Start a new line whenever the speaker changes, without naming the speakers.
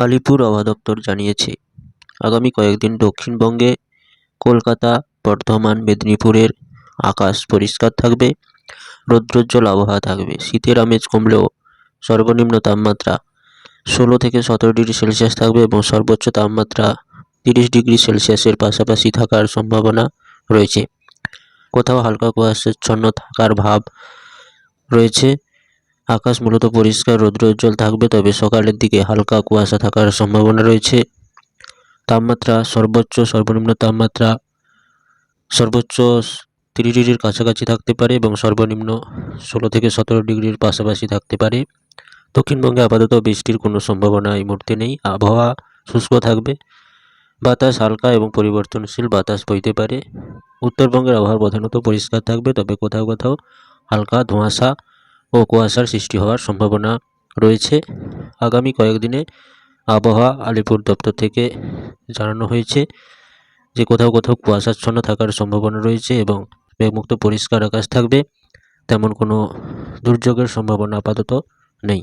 আলিপুর আবহাওয়া দপ্তর জানিয়েছে, আগামী কয়েকদিন দক্ষিণবঙ্গে কলকাতা, বর্ধমান, মেদিনীপুরের আকাশ পরিষ্কার থাকবে, রৌদ্রোজ্জ্বল আবহাওয়া থাকবে। শীতের আমেজ কমলেও সর্বনিম্ন তাপমাত্রা 16 থেকে 17 ডিগ্রি সেলসিয়াস থাকবে এবং সর্বোচ্চ তাপমাত্রা 30 ডিগ্রি সেলসিয়াসের পাশাপাশি থাকার সম্ভাবনা রয়েছে। কোথাও হালকা কুয়াশাচ্ছন্ন থাকার ভাব রয়েছে। আকাশ মূলত পরিষ্কার রৌদ্রোজ্জ্বল থাকবে, তবে সকালের দিকে হালকা কুয়াশা থাকার সম্ভাবনা রয়েছে। তাপমাত্রা সর্বনিম্ন তাপমাত্রা সর্বোচ্চ 30 ডিগ্রির কাছাকাছি থাকতে পারে এবং সর্বনিম্ন 16 থেকে 17 ডিগ্রির পাশাপাশি থাকতে পারে। দক্ষিণবঙ্গে আপাতত বৃষ্টির কোনো সম্ভাবনা এই মুহূর্তে নেই। আবহাওয়া শুষ্ক থাকবে, বাতাস হালকা এবং পরিবর্তনশীল বাতাস বইতে পারে। উত্তরবঙ্গের আবহাওয়া প্রধানত পরিষ্কার থাকবে, তবে কোথাও কোথাও হালকা ধোঁয়াশা ও কুয়াশার সৃষ্টি হওয়ার সম্ভাবনা রয়েছে। আগামী কয়েকদিনে আবহাওয়া আলিপুর দপ্তর থেকে জানানো হয়েছে যে কোথাও কোথাও কুয়াশাচ্ছন্ন থাকার সম্ভাবনা রয়েছে এবং মেঘমুক্ত পরিষ্কার আকাশ থাকবে। তেমন কোনো দুর্যোগের সম্ভাবনা আপাতত নেই।